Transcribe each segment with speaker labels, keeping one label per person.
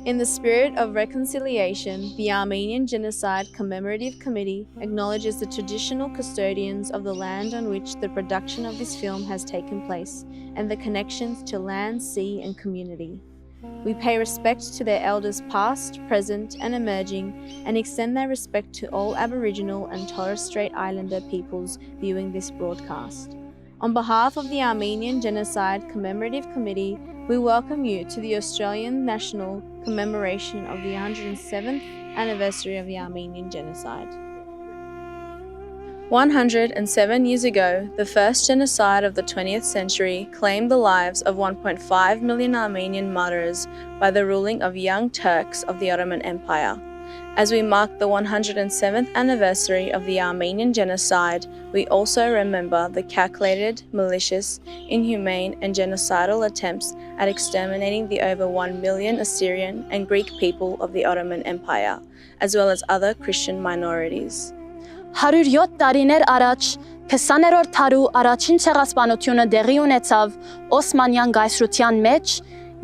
Speaker 1: In the spirit of reconciliation, the Armenian Genocide Commemorative Committee acknowledges the traditional custodians of the land on which the production of this film has taken place and the connections to land, sea, and community. We pay respect to their elders past, present, and emerging, and extend that respect to all Aboriginal and Torres Strait Islander peoples viewing this broadcast. On behalf of the Armenian Genocide Commemorative Committee, we welcome you to the Australian National Commemoration of the 107th anniversary of the Armenian Genocide. 107 years ago, the first genocide of the 20th century claimed the lives of 1.5 million Armenian martyrs by the ruling of Young Turks of the Ottoman Empire. As we mark the 107th anniversary of the Armenian Genocide, we also remember the calculated, malicious, inhumane, and genocidal attempts at exterminating the over 1 million Assyrian and Greek people of the Ottoman Empire, as well as other Christian minorities.
Speaker 2: 107 տարիներ առաջ 20-րդ դարու առաջին ցեղասպանությունը դեղի ունեցավ Օսմանյան գայսրության մեջ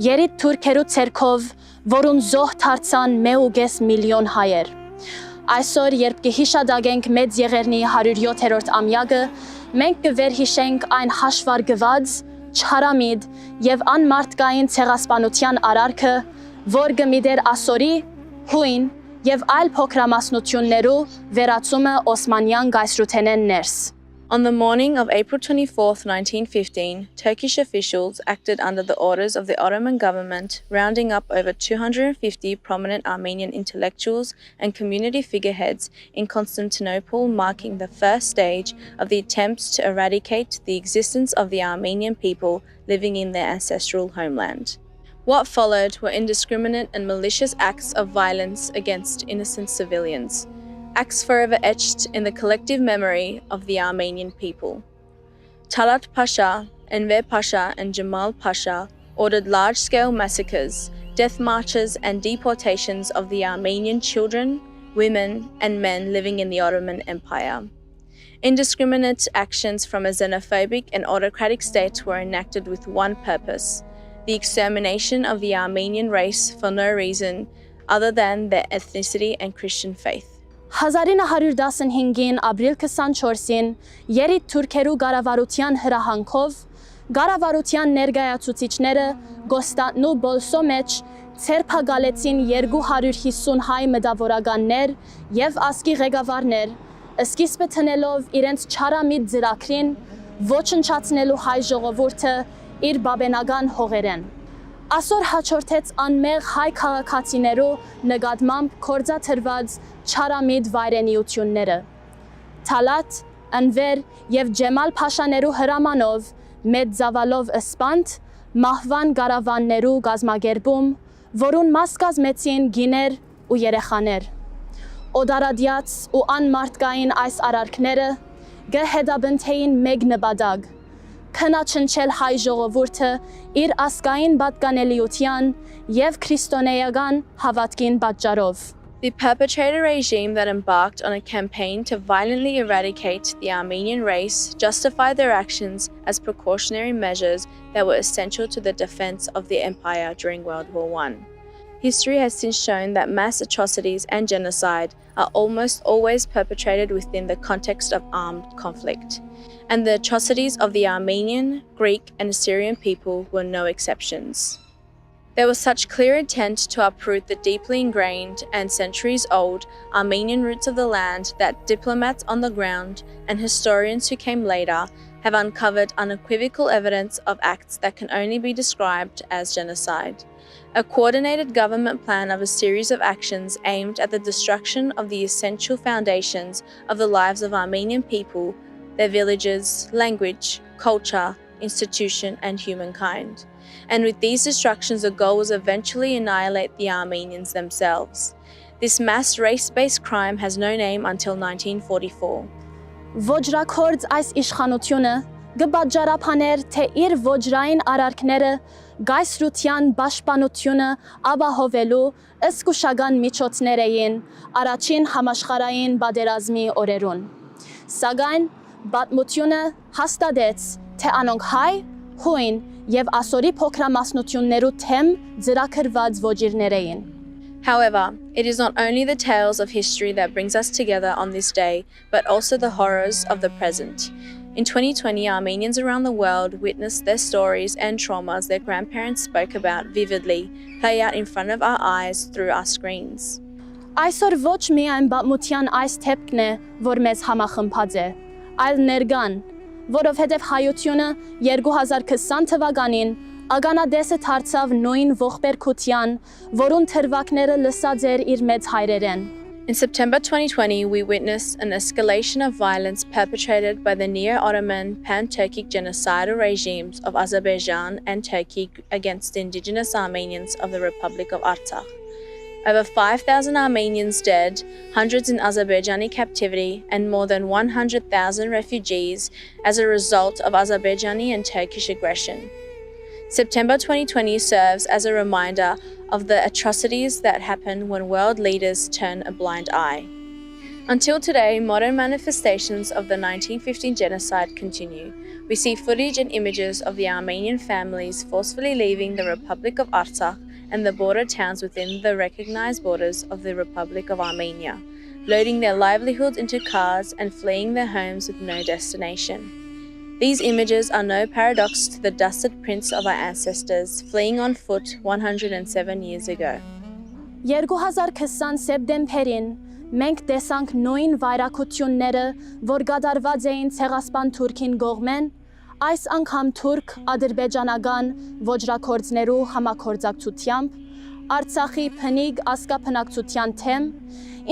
Speaker 2: երիտ թուրքերու ցերքով, որուն զոհ դարձան 1.5 միլիոն հայեր։ Այսօր, երբ կհիշադակենք մեծ եղերնի 107-րդ ամյակը, մենք կվերհիշենք այն հաշվարկված, չարամիտ եւ անմարդկային ցեղասպանության արարքը, որ գմիդեր ասորի, հույն եւ այլ փոքրամասնություններու վերածումը Օսմանյան գայսրութենեն ներս։
Speaker 1: On the morning of April 24, 1915, Turkish officials acted under the orders of the Ottoman government, rounding up over 250 prominent Armenian intellectuals and community figureheads in Constantinople, marking the first stage of the attempts to eradicate the existence of the Armenian people living in their ancestral homeland. What followed were indiscriminate and malicious acts of violence against innocent civilians, acts forever etched in the collective memory of the Armenian people. Talat Pasha, Enver Pasha, and Jamal Pasha ordered large-scale massacres, death marches, and deportations of the Armenian children, women, and men living in the Ottoman Empire. Indiscriminate actions from a xenophobic and autocratic state were enacted with one purpose: the extermination of the Armenian race for no reason other than their ethnicity and Christian faith.
Speaker 2: 1915-ին ապրիլ 24-ին երիտ թուրքերու գարավարության հրահանգով գարավարության ներկայացուցիչները Գոստանտնու բոլսո մեջ ցերփակալեցին 250 հայ մտավորականներ եւ ասկի ղեկավարներ, սկիզբը տնելով իրենց չարամիտ ծրագրին ոչնչացնելու հայ ժողովուրդը իր բաբենական հողերեն։ Այսօր հաջորդեց անմեղ հայ քաղաքացիներու նկատմամբ կործաթրված չարամիտ վայրենիությունները։ Թալատ, Ընվեր եւ Ջեմալ Փաշաներու հրամանով մեծ զավալով ըսպանդ մահվան գարավաններու գազմագերբում, որուն մաս կազմեցին գիներ ու երեխաներ։ Օդարադյաց ու անմարդկային այս արարքները գհետաբնթեին մեկ նպատակ՝ քննչնչել հայ ժողովուրդը իր ասկային պատկանելիության եւ քրիստոնեական հավատքին պատճառով։
Speaker 1: The perpetrator regime that embarked on a campaign to violently eradicate the Armenian race justified their actions as precautionary measures that were essential to the defense of the empire during World War I. History has since shown that mass atrocities and genocide are almost always perpetrated within the context of armed conflict, and the atrocities of the Armenian, Greek, and Assyrian people were no exceptions. There was such clear intent to uproot the deeply ingrained and centuries-old Armenian roots of the land that diplomats on the ground and historians who came later have uncovered unequivocal evidence of acts that can only be described as genocide. A coordinated government plan of a series of actions aimed at the destruction of the essential foundations of the lives of Armenian people, their villages, language, culture, institution, and humankind. And with these destructions, the goal was eventually annihilate the Armenians themselves. This mass race-based crime has no name until 1944.
Speaker 2: Ոջրաքորձ այս իշխանությունը գբաջարապաներ, թե իր ոջրային արարքները գայսրության պաշտպանությունը ապահովելու ըսկուշական միջոցներ էին առաջին համաշխարհային պատերազմի օրերուն։ Սակայն պատմությունը հաստատեց, թե անոնք հայ, հույն եւ ասորի փոքրամասնություններու թեմ ծրագրված ոճիրներ էին։
Speaker 1: However, it is not only the tales of history that brings us together on this day, but also the horrors of the present. In 2020, Armenians around the world witnessed their stories and traumas their grandparents spoke about vividly play out in front of our eyes through our screens.
Speaker 2: Այսօր ոչ միայն բամության այս թեփքն է, որ մեզ համախմբած է, այլ ներգան, որովհետև հայությունը 2020 թվականին ականադեսը դարձավ նույն ողբերգության, որուն թրվակները լսած էր իր մեծ հայրերեն.
Speaker 1: In September 2020, we witnessed an escalation of violence perpetrated by the neo-Ottoman pan-Turkic genocidal regimes of Azerbaijan and Turkey against the indigenous Armenians of the Republic of Artsakh. Over 5,000 Armenians dead, hundreds in Azerbaijani captivity, and more than 100,000 refugees as a result of Azerbaijani and Turkish aggression. September 2020 serves as a reminder of the atrocities that happen when world leaders turn a blind eye. Until today, modern manifestations of the 1915 genocide continue. We see footage and images of the Armenian families forcefully leaving the Republic of Artsakh and the border towns within the recognized borders of the Republic of Armenia, loading their livelihoods into cars and fleeing their homes with no destination. These images are no paradox to the dusted prints of our ancestors fleeing on foot 107 years ago.
Speaker 2: 2020 սեպտեմբերին մենք տեսանք նույն վայրակությունները, որ կատարված էին ցեղասպան Թուրքին կողմեն, այս անգամ թուրք-ադրբեջանական ոճրագործներու համագործակցությամբ Արցախի փնիկ ասկապնակցության թեմ,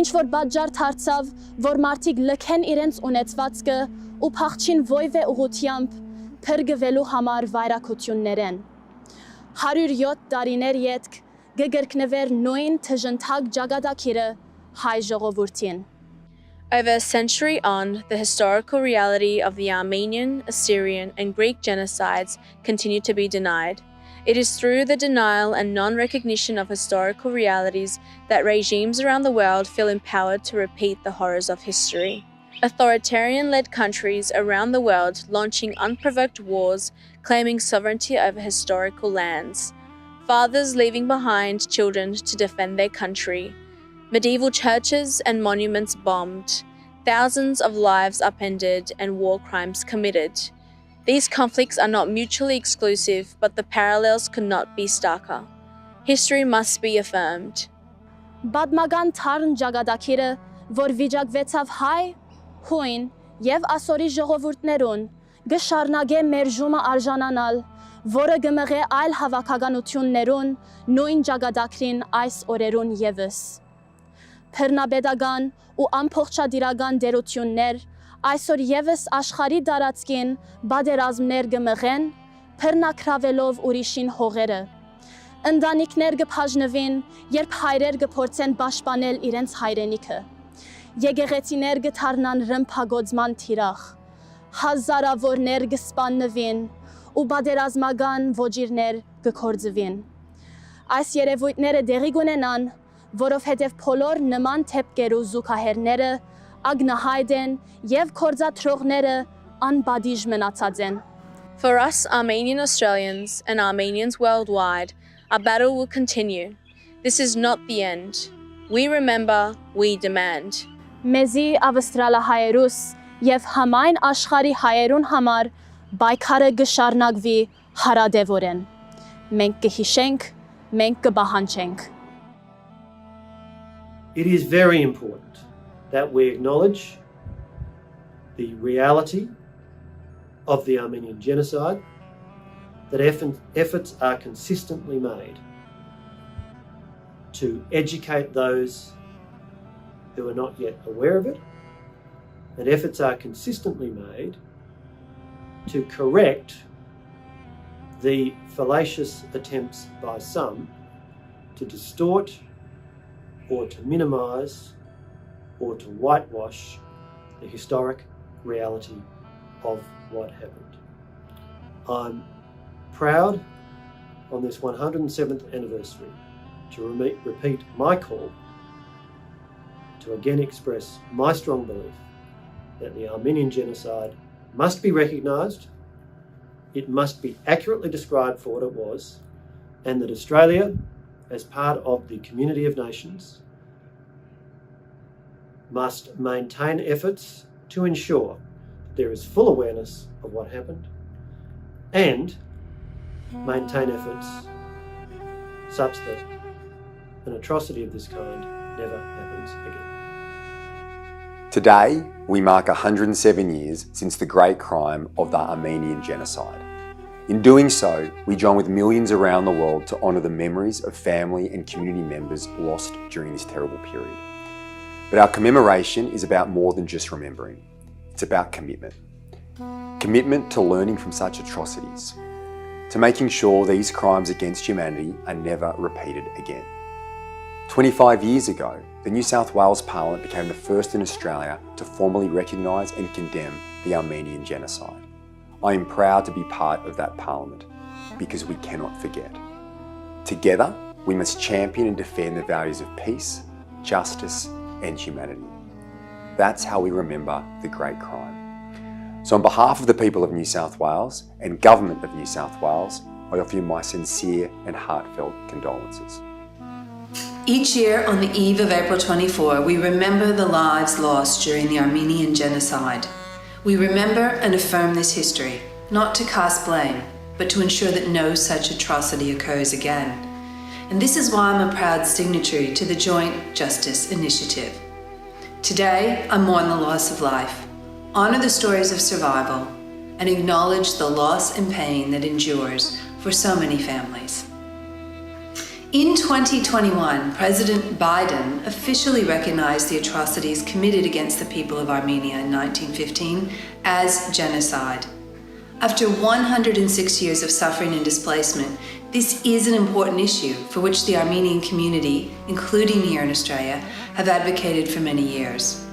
Speaker 2: ինչ որ պատճառ դարձավ, որ մարդիկ լքեն իրենց ունեցվածքը ու փախչին ոյվե ուղությամբ փրկվելու համար վայրակություններեն։ 107 տարիներ ետք գգրկնվեր նույն թժնթակ ճակատագիրը հայ ժողովրդին։
Speaker 1: Over a century on, the historical reality of the Armenian, Assyrian, and Greek genocides continue to be denied. It is through the denial and non-recognition of historical realities that regimes around the world feel empowered to repeat the horrors of history. Authoritarian-led countries around the world launching unprovoked wars, claiming sovereignty over historical lands. Fathers leaving behind children to defend their country. Medieval churches and monuments bombed. Thousands of lives upended and war crimes committed. These conflicts are not mutually exclusive, but the parallels could not be starker. History must be affirmed.
Speaker 2: Բադմական թարն ճակատագիրը, որ վիճակվեցավ հայ, հույն եւ ասորի ժողովուրդներուն, գշարնագե մերժումը արժանանալ, որը գմղե այլ հավաքականություններուն նույն ճակատագրին այս օրերուն եւս։ Փեռնաբեդական ու ամփոխչադիրական դերություններ այսօր եւս աշխարհի դարածքին բادرազմներ գմղեն, փեռնակրավելով ուրիշին հողերը։ Ընտանիքներ կբաժնվին, երբ հայրեր կփորձեն պաշտպանել իրենց հայրենիքը։ Եկեղեցիներ կդառնան ռմփագործման թիրախ։ Հազարավորներ կսպանվին ու բادرազմական ոճիրներ կկործվին։ Այս երևույթները դեղի կունենան, որովհետև բոլոր նման թեփքերու զուգահեռները ագնահայտ են եւ կորզաթրողները անբադիժ մնացած են։
Speaker 1: For us Armenian Australians and Armenians worldwide, our battle will continue. This is not the end. We remember, we demand.
Speaker 2: Մեզի ավստրալահայերուս եւ համայն աշխարհի հայերուն համար պայքարը կշարունակվի հարադեվորեն։ Մենք կհիշենք, մենք կբահանջենք։
Speaker 3: It is very important that we acknowledge the reality of the Armenian Genocide, that efforts are consistently made to educate those who are not yet aware of it, that efforts are consistently made to correct the fallacious attempts by some to distort or to minimise or to whitewash the historic reality of what happened. I'm proud on this 107th anniversary to repeat my call to again express my strong belief that the Armenian Genocide must be recognised, it must be accurately described for what it was, and that Australia as part of the community of nations, must maintain efforts to ensure there is full awareness of what happened and maintain efforts such that an atrocity of this kind never happens again.
Speaker 4: Today, we mark 107 years since the great crime of the Armenian Genocide. In doing so, we join with millions around the world to honour the memories of family and community members lost during this terrible period. But our commemoration is about more than just remembering. It's about commitment. Commitment to learning from such atrocities, to making sure these crimes against humanity are never repeated again. 25 years ago, the New South Wales Parliament became the first in Australia to formally recognise and condemn the Armenian Genocide. I am proud to be part of that Parliament because we cannot forget. Together, we must champion and defend the values of peace, justice, and humanity. That's how we remember the great crime. So on behalf of the people of New South Wales and Government of New South Wales, I offer you my sincere and heartfelt condolences.
Speaker 5: Each year on the eve of April 24, we remember the lives lost during the Armenian Genocide. We remember and affirm this history, not to cast blame, but to ensure that no such atrocity occurs again. And this is why I'm a proud signatory to the Joint Justice Initiative. Today, I mourn the loss of life, honour the stories of survival, and acknowledge the loss and pain that endures for so many families. In 2021, President Biden officially recognized the atrocities committed against the people of Armenia in 1915 as genocide. After 106 years of suffering and displacement, this is an important issue for which the Armenian community, including here in Australia, have advocated for many years.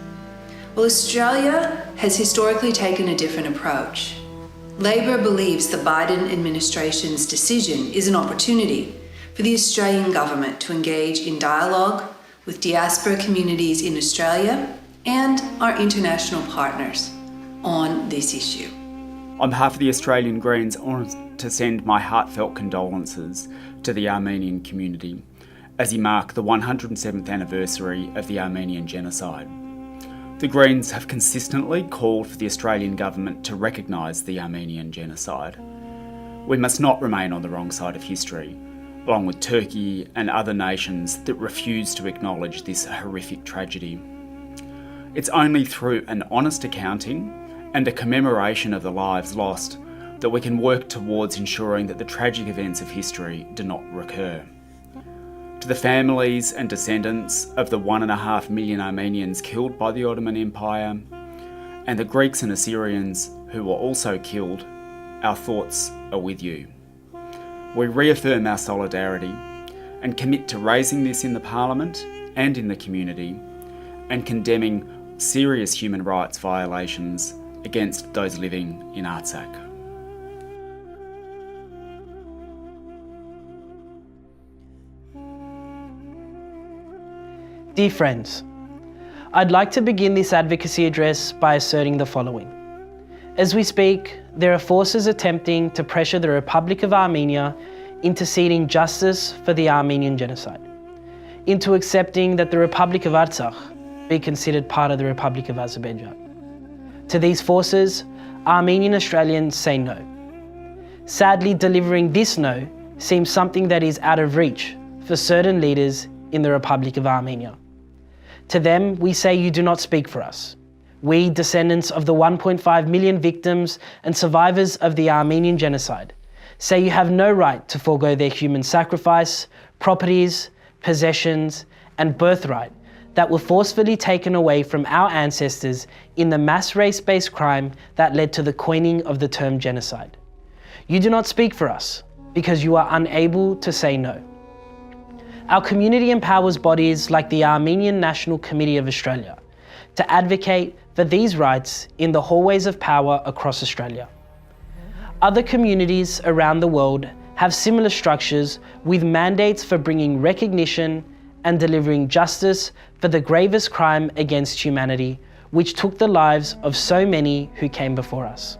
Speaker 5: Well, Australia has historically taken a different approach. Labor believes the Biden administration's decision is an opportunity for the Australian government to engage in dialogue with diaspora communities in Australia and our international partners on this issue.
Speaker 6: On behalf of the Australian Greens, I want to send my heartfelt condolences to the Armenian community as we mark the 107th anniversary of the Armenian Genocide. The Greens have consistently called for the Australian government to recognise the Armenian Genocide. We must not remain on the wrong side of history, along with Turkey and other nations that refuse to acknowledge this horrific tragedy. It's only through an honest accounting and a commemoration of the lives lost that we can work towards ensuring that the tragic events of history do not recur. To the families and descendants of the 1.5 million Armenians killed by the Ottoman Empire, and the Greeks and Assyrians who were also killed, our thoughts are with you. We reaffirm our solidarity and commit to raising this in the Parliament and in the community and condemning serious human rights violations against those living in Artsakh.
Speaker 7: Dear friends, I'd like to begin this advocacy address by asserting the following. As we speak, there are forces attempting to pressure the Republic of Armenia into ceding justice for the Armenian Genocide, into accepting that the Republic of Artsakh be considered part of the Republic of Azerbaijan. To these forces, Armenian Australians say no. Sadly, delivering this no seems something that is out of reach for certain leaders in the Republic of Armenia. To them, we say you do not speak for us. We, descendants of the 1.5 million victims and survivors of the Armenian Genocide, say you have no right to forego their human sacrifice, properties, possessions, and birthright that were forcefully taken away from our ancestors in the mass race-based crime that led to the coining of the term genocide. You do not speak for us because you are unable to say no. Our community empowers bodies like the Armenian National Committee of Australia to advocate for these rights in the hallways of power across Australia. Other communities around the world have similar structures with mandates for bringing recognition and delivering justice for the gravest crime against humanity, which took the lives of so many who came before us.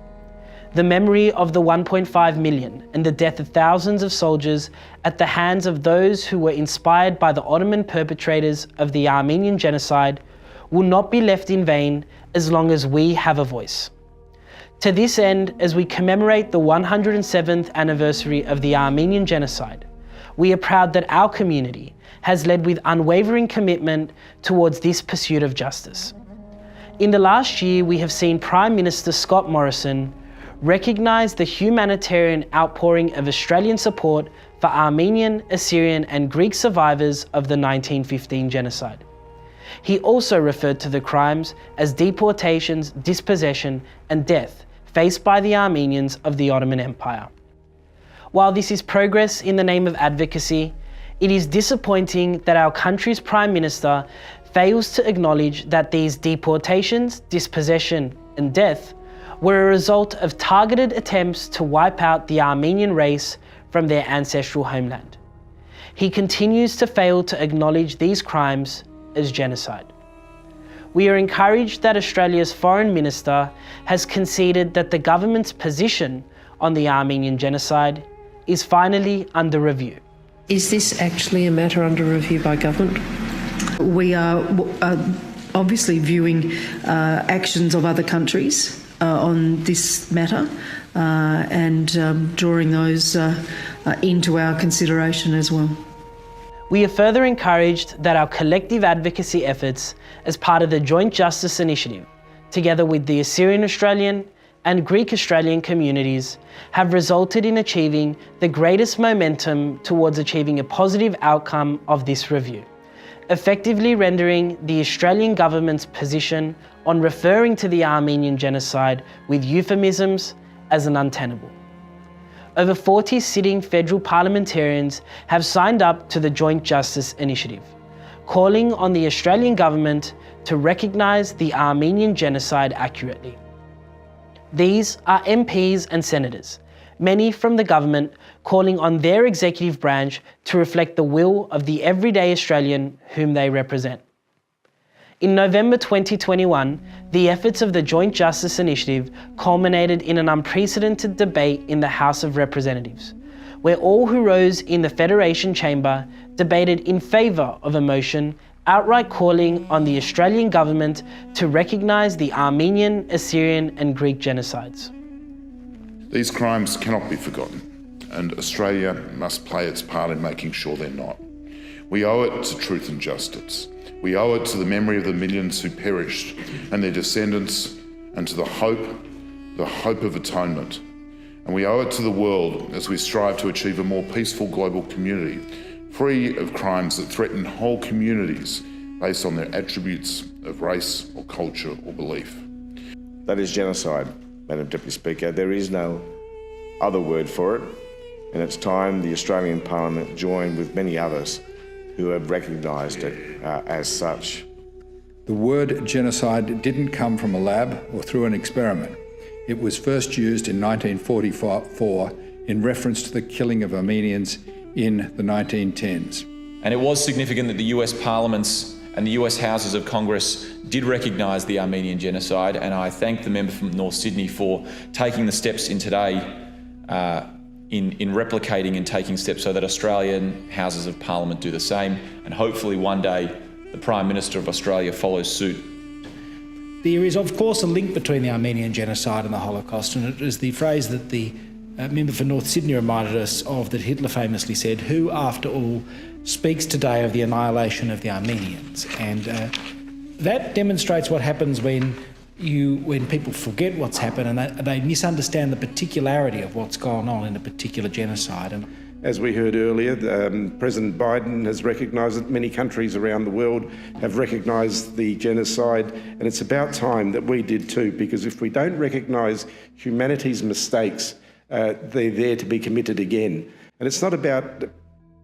Speaker 7: the memory of the 1.5 million and the death of thousands of soldiers at the hands of those who were inspired by the Ottoman perpetrators of the Armenian Genocide will not be left in vain as long as we have a voice. To this end, as we commemorate the 107th anniversary of the Armenian Genocide, we are proud that our community has led with unwavering commitment towards this pursuit of justice. In the last year, we have seen Prime Minister Scott Morrison recognise the humanitarian outpouring of Australian support for Armenian, Assyrian and Greek survivors of the 1915 genocide. He also referred to the crimes as deportations, dispossession and death faced by the Armenians of the Ottoman Empire. While this is progress in the name of advocacy, it is disappointing that our country's Prime Minister fails to acknowledge that these deportations, dispossession and death were a result of targeted attempts to wipe out the Armenian race from their ancestral homeland. He continues to fail to acknowledge these crimes as genocide. We are encouraged that Australia's Foreign Minister has conceded that the government's position on the Armenian Genocide is finally under review.
Speaker 8: Is this actually a matter under review by government? We are obviously viewing actions of other countries on this matter and drawing those into our consideration as well.
Speaker 7: We are further encouraged that our collective advocacy efforts as part of the Joint Justice Initiative, together with the Assyrian Australian and Greek Australian communities, have resulted in achieving the greatest momentum towards achieving a positive outcome of this review, effectively rendering the Australian government's position on referring to the Armenian Genocide with euphemisms as an untenable. Over 40 sitting federal parliamentarians have signed up to the Joint Justice Initiative, calling on the Australian government to recognise the Armenian Genocide accurately. These are MPs and senators, many from the government calling on their executive branch to reflect the will of the everyday Australian whom they represent. In November 2021, the efforts of the Joint Justice Initiative culminated in an unprecedented debate in the House of Representatives, where all who rose in the Federation Chamber debated in favour of a motion outright calling on the Australian government to recognise the Armenian, Assyrian and Greek genocides.
Speaker 9: These crimes cannot be forgotten, and Australia must play its part in making sure they're not. We owe it to truth and justice. We owe it to the memory of the millions who perished and their descendants, and to the hope of atonement. And we owe it to the world as we strive to achieve a more peaceful global community, free of crimes that threaten whole communities based on their attributes of race or culture or belief.
Speaker 10: That is genocide, Madam Deputy Speaker. There is no other word for it, and it's time the Australian Parliament joined with many others who have recognised it as such.
Speaker 11: The word genocide didn't come from a lab or through an experiment. It was first used in 1944 in reference to the killing of Armenians in the 1910s.
Speaker 12: And it was significant that the US parliaments and the US Houses of Congress did recognise the Armenian Genocide, and I thank the member from North Sydney for taking the steps in today in replicating and taking steps so that Australian Houses of Parliament do the same, and hopefully one day the Prime Minister of Australia follows suit.
Speaker 13: There is of course a link between the Armenian Genocide and the Holocaust, and it is the phrase that the member for North Sydney reminded us of, that Hitler famously said, "Who after all speaks today of the annihilation of the Armenians?" And that demonstrates what happens when people forget what's happened and they misunderstand the particularity of what's gone on in a particular genocide. And
Speaker 10: as we heard earlier, President Biden has recognised it. Many countries around the world have recognised the genocide, and it's about time that we did too, because if we don't recognise humanity's mistakes, they're there to be committed again. And it's not about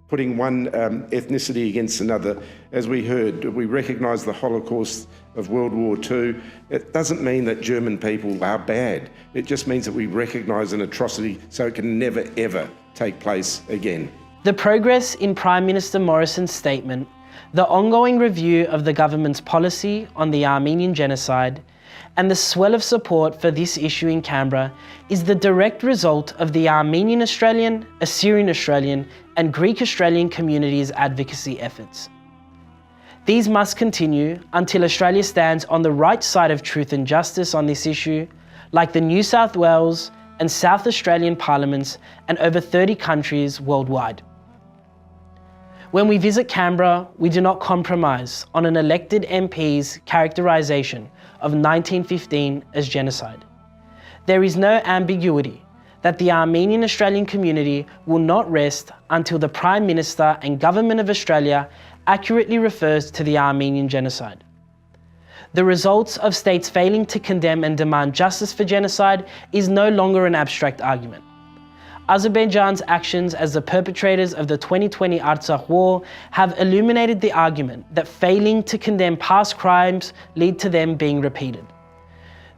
Speaker 10: putting one ethnicity against another. As we heard, we recognise the Holocaust of World War II. It doesn't mean that German people are bad. It just means that we recognise an atrocity so it can never, ever take place again.
Speaker 7: The progress in Prime Minister Morrison's statement, the ongoing review of the government's policy on the Armenian Genocide, And the swell of support for this issue in Canberra is the direct result of the Armenian Australian, Assyrian Australian, and Greek Australian communities' advocacy efforts. These must continue until Australia stands on the right side of truth and justice on this issue, like the New South Wales and South Australian parliaments and over 30 countries worldwide. When we visit Canberra, we do not compromise on an elected MP's characterisation of 1915 as genocide. There is no ambiguity that the Armenian Australian community will not rest until the Prime Minister and Government of Australia accurately refers to the Armenian Genocide. The results of states failing to condemn and demand justice for genocide is no longer an abstract argument. Azerbaijan's actions as the perpetrators of the 2020 Artsakh war have illuminated the argument that failing to condemn past crimes lead to them being repeated.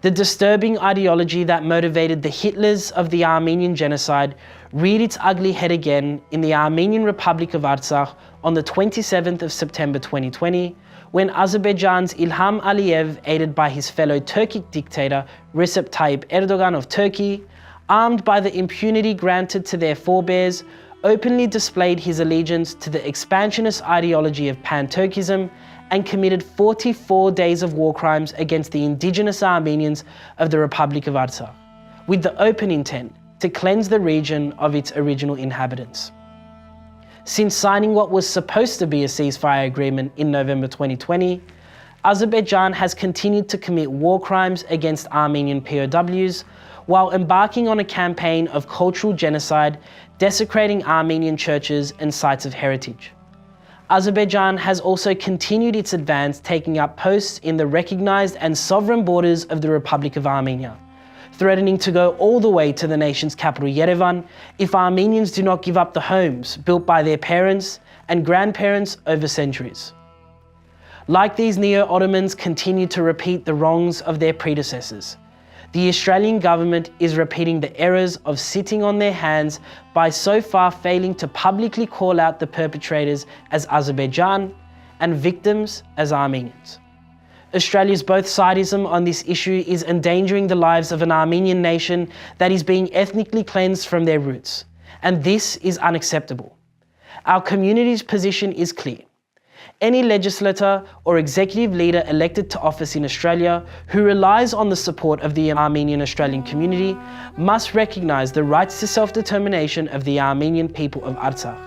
Speaker 7: The disturbing ideology that motivated the Hitlers of the Armenian Genocide reared its ugly head again in the Armenian Republic of Artsakh on the 27th of September 2020, when Azerbaijan's Ilham Aliyev, aided by his fellow Turkic dictator Recep Tayyip Erdogan of Turkey, armed by the impunity granted to their forebears, openly displayed his allegiance to the expansionist ideology of pan-Turkism and committed 44 days of war crimes against the indigenous Armenians of the Republic of Artsakh, with the open intent to cleanse the region of its original inhabitants. Since signing what was supposed to be a ceasefire agreement in November 2020, Azerbaijan has continued to commit war crimes against Armenian POWs, while embarking on a campaign of cultural genocide, desecrating Armenian churches and sites of heritage. Azerbaijan has also continued its advance, taking up posts in the recognised and sovereign borders of the Republic of Armenia, threatening to go all the way to the nation's capital Yerevan if Armenians do not give up the homes built by their parents and grandparents over centuries. Like these neo-Ottomans continue to repeat the wrongs of their predecessors, the Australian government is repeating the errors of sitting on their hands by so far failing to publicly call out the perpetrators as Azerbaijan and victims as Armenians. Australia's both-sidism on this issue is endangering the lives of an Armenian nation that is being ethnically cleansed from their roots, and this is unacceptable. Our community's position is clear. Any legislator or executive leader elected to office in Australia who relies on the support of the Armenian Australian community must recognise the rights to self-determination of the Armenian people of Artsakh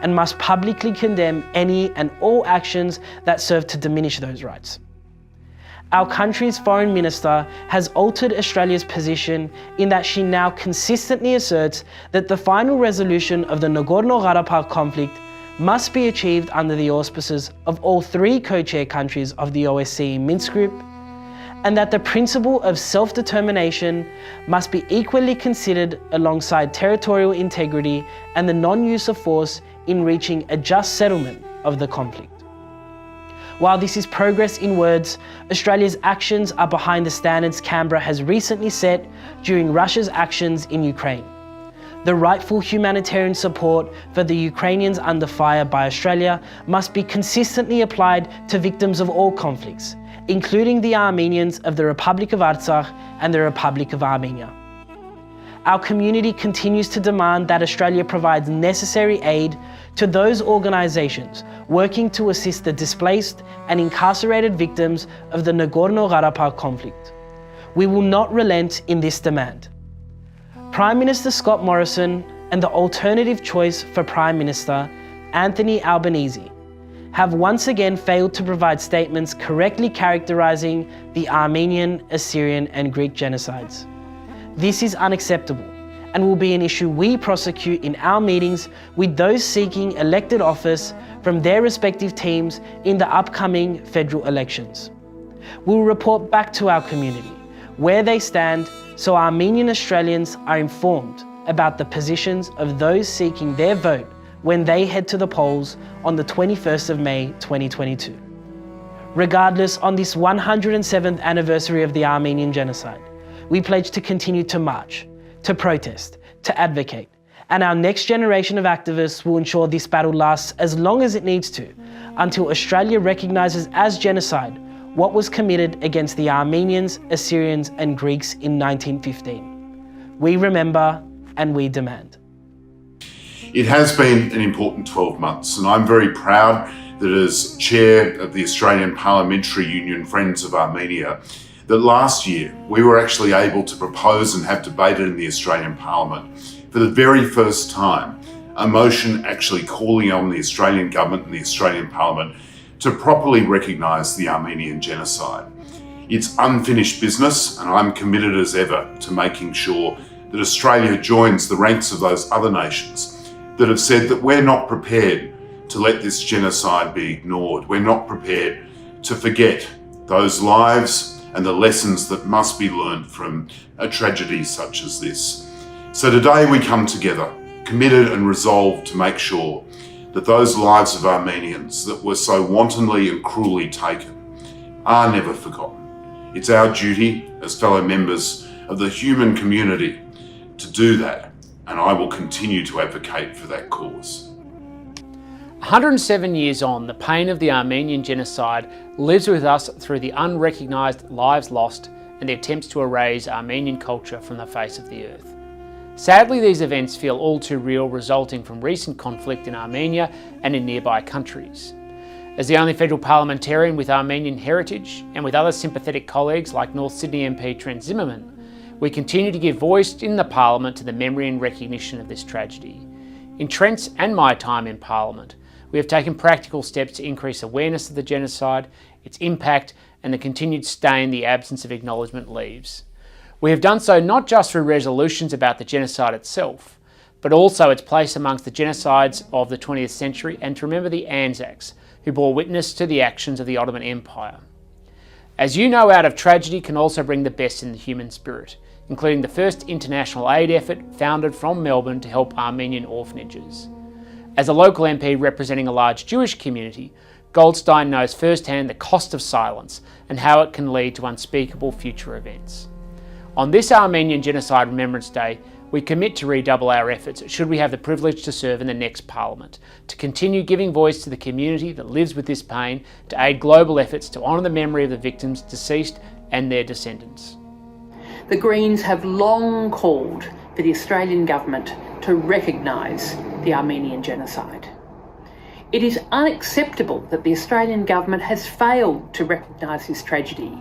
Speaker 7: and must publicly condemn any and all actions that serve to diminish those rights. Our country's foreign minister has altered Australia's position in that she now consistently asserts that the final resolution of the Nagorno-Karabakh conflict must be achieved under the auspices of all three co-chair countries of the OSCE Minsk Group, and that the principle of self-determination must be equally considered alongside territorial integrity and the non-use of force in reaching a just settlement of the conflict. While this is progress in words, Australia's actions are behind the standards Canberra has recently set during Russia's actions in Ukraine. The rightful humanitarian support for the Ukrainians under fire by Australia must be consistently applied to victims of all conflicts, including the Armenians of the Republic of Artsakh and the Republic of Armenia. Our community continues to demand that Australia provides necessary aid to those organisations working to assist the displaced and incarcerated victims of the Nagorno-Karabakh conflict. We will not relent in this demand. Prime Minister Scott Morrison and the alternative choice for Prime Minister, Anthony Albanese, have once again failed to provide statements correctly characterising the Armenian, Assyrian and Greek genocides. This is unacceptable and will be an issue we prosecute in our meetings with those seeking elected office from their respective teams in the upcoming federal elections. We will report back to our community where they stand so Armenian Australians are informed about the positions of those seeking their vote when they head to the polls on the 21st of May 2022. Regardless, on this 107th anniversary of the Armenian Genocide, we pledge to continue to march, to protest, to advocate, and our next generation of activists will ensure this battle lasts as long as it needs to, until Australia recognises as genocide what was committed against the Armenians, Assyrians and Greeks in 1915. We remember and we demand.
Speaker 9: It has been an important 12 months, and I'm very proud that as chair of the Australian Parliamentary Union Friends of Armenia, that last year we were actually able to propose and have debated in the Australian Parliament for the very first time a motion actually calling on the Australian Government and the Australian Parliament to properly recognise the Armenian Genocide. It's unfinished business, and I'm committed as ever to making sure that Australia joins the ranks of those other nations that have said that we're not prepared to let this genocide be ignored. We're not prepared to forget those lives and the lessons that must be learned from a tragedy such as this. So today we come together, committed and resolved to make sure that those lives of Armenians that were so wantonly and cruelly taken are never forgotten. It's our duty as fellow members of the human community to do that, and I will continue to advocate for that cause.
Speaker 14: 107 years on, the pain of the Armenian Genocide lives with us through the unrecognised lives lost and the attempts to erase Armenian culture from the face of the earth. Sadly, these events feel all too real, resulting from recent conflict in Armenia and in nearby countries. As the only federal parliamentarian with Armenian heritage, and with other sympathetic colleagues like North Sydney MP Trent Zimmerman, we continue to give voice in the Parliament to the memory and recognition of this tragedy. In Trent's and my time in Parliament, we have taken practical steps to increase awareness of the genocide, its impact, and the continued stain the absence of acknowledgement leaves. We have done so not just through resolutions about the genocide itself, but also its place amongst the genocides of the 20th century, and to remember the Anzacs, who bore witness to the actions of the Ottoman Empire. As you know, out of tragedy can also bring the best in the human spirit, including the first international aid effort founded from Melbourne to help Armenian orphanages. As a local MP representing a large Jewish community, Goldstein knows firsthand the cost of silence and how it can lead to unspeakable future events. On this Armenian Genocide Remembrance Day, we commit to redouble our efforts should we have the privilege to serve in the next Parliament, to continue giving voice to the community that lives with this pain, to aid global efforts to honour the memory of the victims deceased and their descendants.
Speaker 15: The Greens have long called for the Australian Government to recognise the Armenian Genocide. It is unacceptable that the Australian Government has failed to recognise this tragedy.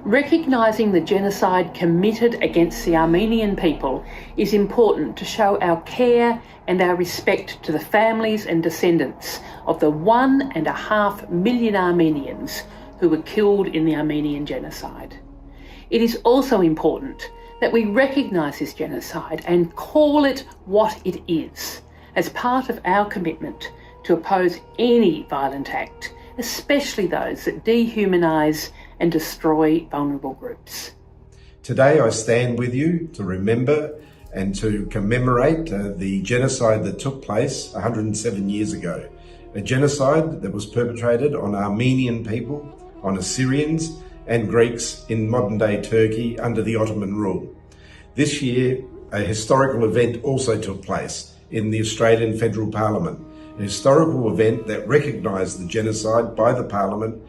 Speaker 15: Recognising the genocide committed against the Armenian people is important to show our care and our respect to the families and descendants of the 1.5 million Armenians who were killed in the Armenian Genocide. It is also important that we recognise this genocide and call it what it is, as part of our commitment to oppose any violent act, especially those that dehumanise and destroy vulnerable groups.
Speaker 10: Today I stand with you to remember and to commemorate the genocide that took place 107 years ago. A genocide that was perpetrated on Armenian people, on Assyrians and Greeks in modern-day Turkey under the Ottoman rule. This year, a historical event also took place in the Australian Federal Parliament, an historical event that recognised the genocide by the Parliament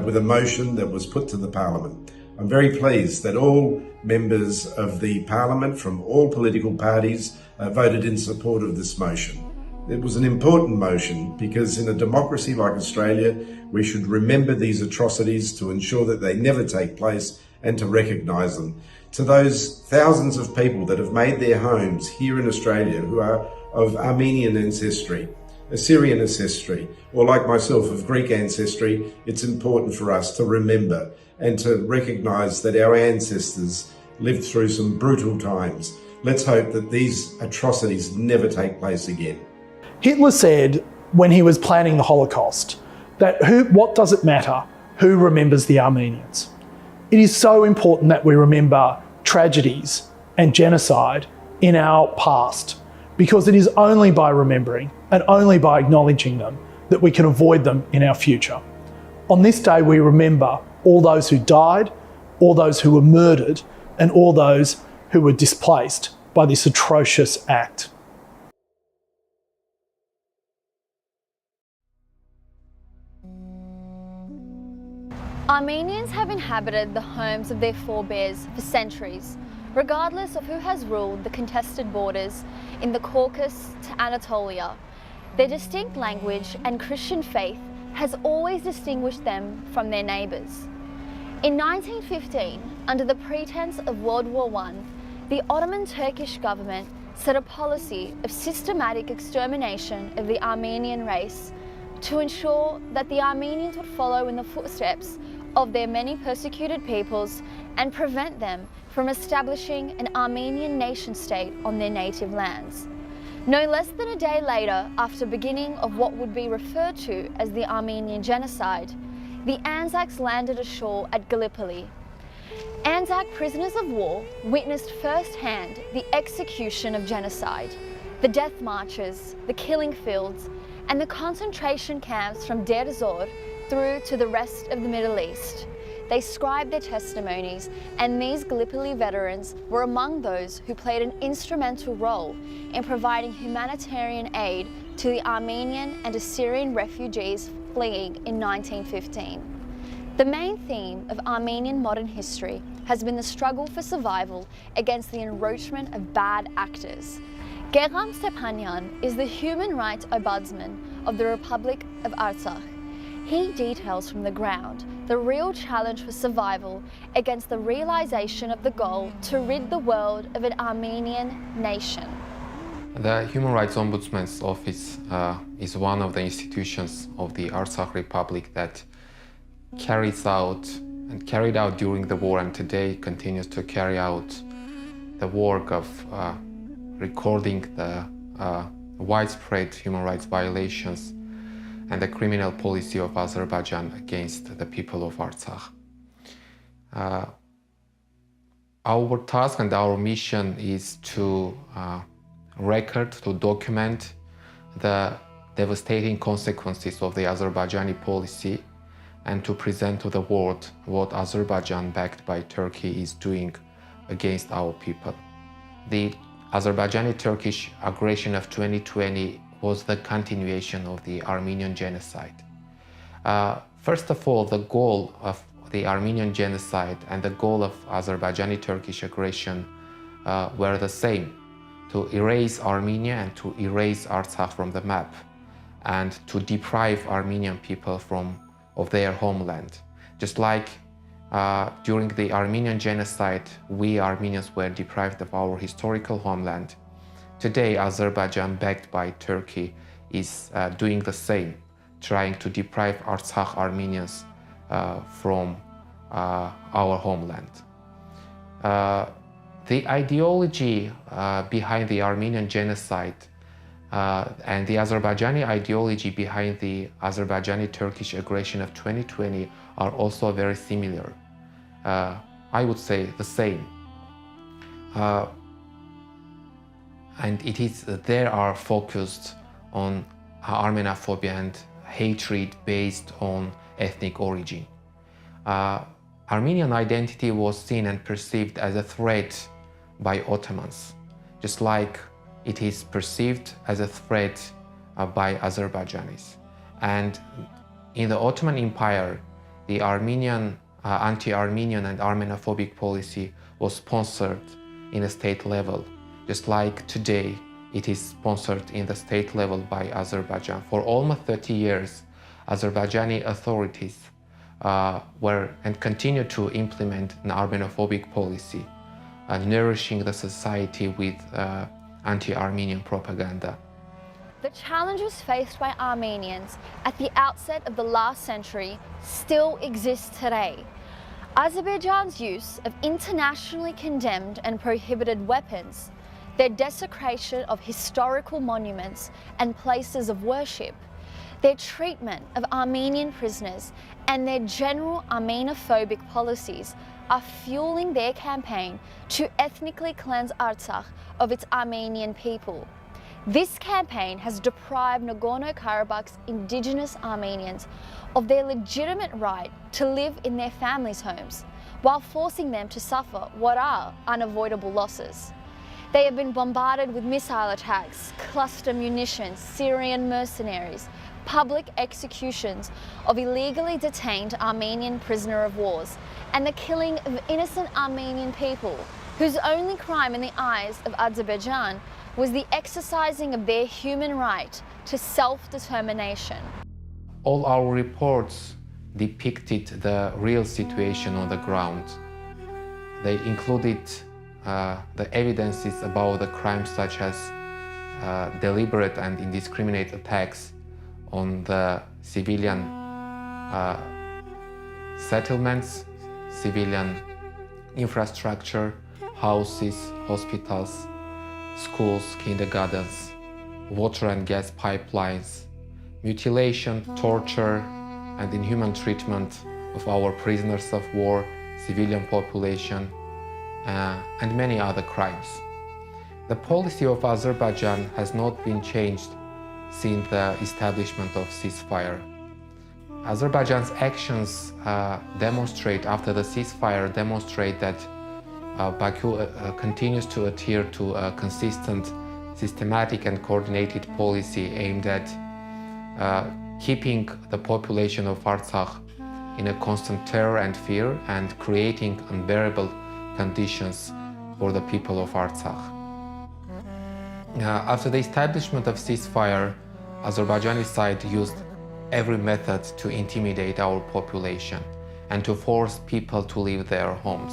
Speaker 10: with a motion that was put to the Parliament. I'm very pleased that all members of the Parliament from all political parties voted in support of this motion. It was an important motion because in a democracy like Australia, we should remember these atrocities to ensure that they never take place and to recognise them. To those thousands of people that have made their homes here in Australia who are of Armenian ancestry, Assyrian ancestry, or like myself of Greek ancestry, it's important for us to remember and to recognise that our ancestors lived through some brutal times. Let's hope that these atrocities never take place again.
Speaker 16: Hitler said when he was planning the Holocaust that what does it matter who remembers the Armenians? It is so important that we remember tragedies and genocide in our past, because it is only by remembering and only by acknowledging them that we can avoid them in our future. On this day, we remember all those who died, all those who were murdered, and all those who were displaced by this atrocious act.
Speaker 17: Armenians have inhabited the homes of their forebears for centuries, regardless of who has ruled the contested borders in the Caucasus to Anatolia. Their distinct language and Christian faith has always distinguished them from their neighbours. In 1915, under the pretense of World War I, the Ottoman Turkish government set a policy of systematic extermination of the Armenian race to ensure that the Armenians would follow in the footsteps of their many persecuted peoples and prevent them from establishing an Armenian nation-state on their native lands. No less than a day later, after beginning of what would be referred to as the Armenian Genocide, the Anzacs landed ashore at Gallipoli. Anzac prisoners of war witnessed firsthand the execution of genocide, the death marches, the killing fields, and the concentration camps from Deir ez-Zor through to the rest of the Middle East. They scribed their testimonies, and these Gallipoli veterans were among those who played an instrumental role in providing humanitarian aid to the Armenian and Assyrian refugees fleeing in 1915. The main theme of Armenian modern history has been the struggle for survival against the encroachment of bad actors. Gegham Stepanyan is the human rights ombudsman of the Republic of Artsakh. He details from the ground the real challenge for survival against the realization of the goal to rid the world of an Armenian nation.
Speaker 18: The Human Rights Ombudsman's Office is one of the institutions of the Artsakh Republic that carried out during the war and today continues to carry out the work of recording the widespread human rights violations and the criminal policy of Azerbaijan against the people of Artsakh. Our task and our mission is to document the devastating consequences of the Azerbaijani policy and to present to the world what Azerbaijan, backed by Turkey, is doing against our people. The Azerbaijani-Turkish aggression of 2020 was the continuation of the Armenian Genocide. First of all, the goal of the Armenian Genocide and the goal of Azerbaijani-Turkish aggression were the same: to erase Armenia and to erase Artsakh from the map, and to deprive Armenian people of their homeland. Just like during the Armenian Genocide, we Armenians were deprived of our historical homeland. Today, Azerbaijan, backed by Turkey, is doing the same, trying to deprive Artsakh Armenians from our homeland. The ideology behind the Armenian Genocide and the Azerbaijani ideology behind the Azerbaijani-Turkish aggression of 2020 are also very similar. I would say the same. And they are focused on Armenophobia and hatred based on ethnic origin. Armenian identity was seen and perceived as a threat by Ottomans, just like it is perceived as a threat by Azerbaijanis. And in the Ottoman Empire, the Armenian anti-Armenian and Armenophobic policy was sponsored in a state level, just like today it is sponsored in the state level by Azerbaijan. For almost 30 years, Azerbaijani authorities were and continue to implement an Armenophobic policy, nourishing the society with anti-Armenian propaganda.
Speaker 17: The challenges faced by Armenians at the outset of the last century still exist today. Azerbaijan's use of internationally condemned and prohibited weapons, their desecration of historical monuments and places of worship, their treatment of Armenian prisoners, and their general Armenophobic policies are fueling their campaign to ethnically cleanse Artsakh of its Armenian people. This campaign has deprived Nagorno-Karabakh's indigenous Armenians of their legitimate right to live in their families' homes, while forcing them to suffer what are unavoidable losses. They have been bombarded with missile attacks, cluster munitions, Syrian mercenaries, public executions of illegally detained Armenian prisoner of wars, and the killing of innocent Armenian people, whose only crime in the eyes of Azerbaijan was the exercising of their human right to self-determination.
Speaker 18: All our reports depicted the real situation on the ground. They included the evidences about the crimes such as deliberate and indiscriminate attacks on the civilian settlements, civilian infrastructure, houses, hospitals, schools, kindergartens, water and gas pipelines, mutilation, torture, and inhuman treatment of our prisoners of war, civilian population, and many other crimes. The policy of Azerbaijan has not been changed since the establishment of ceasefire. Azerbaijan's actions after the ceasefire demonstrate that Baku continues to adhere to a consistent, systematic and coordinated policy aimed at keeping the population of Artsakh in a constant terror and fear and creating unbearable conditions for the people of Artsakh. After the establishment of ceasefire, Azerbaijani side used every method to intimidate our population and to force people to leave their homes.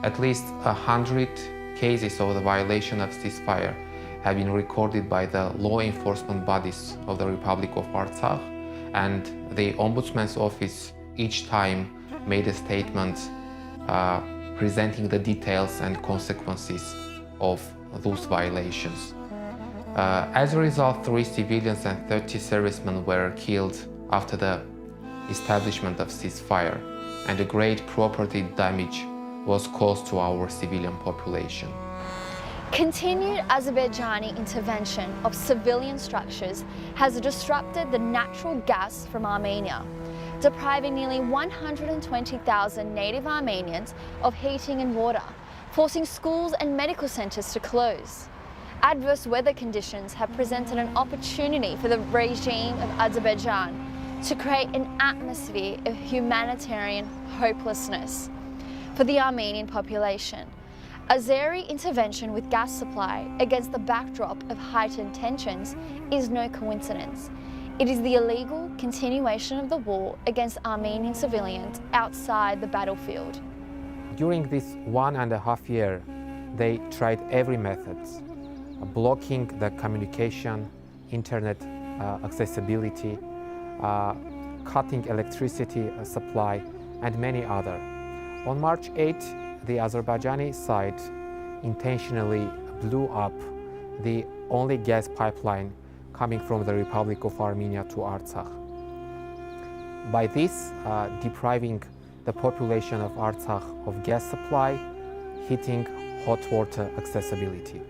Speaker 18: At least 100 cases of the violation of ceasefire have been recorded by the law enforcement bodies of the Republic of Artsakh, and the Ombudsman's office each time made a statement presenting the details and consequences of those violations. As a result, 3 civilians and 30 servicemen were killed after the establishment of ceasefire, and a great property damage was caused to our civilian population.
Speaker 17: Continued Azerbaijani intervention of civilian structures has disrupted the natural gas from Armenia, depriving nearly 120,000 native Armenians of heating and water, forcing schools and medical centres to close. Adverse weather conditions have presented an opportunity for the regime of Azerbaijan to create an atmosphere of humanitarian hopelessness for the Armenian population. Azeri intervention with gas supply against the backdrop of heightened tensions is no coincidence. It is the illegal continuation of the war against Armenian civilians outside the battlefield.
Speaker 18: During this 1.5 years, they tried every method, blocking the communication, internet accessibility, cutting electricity supply, and many other. On March 8, the Azerbaijani side intentionally blew up the only gas pipeline coming from the Republic of Armenia to Artsakh. By this, depriving the population of Artsakh of gas supply, heating, hot water accessibility.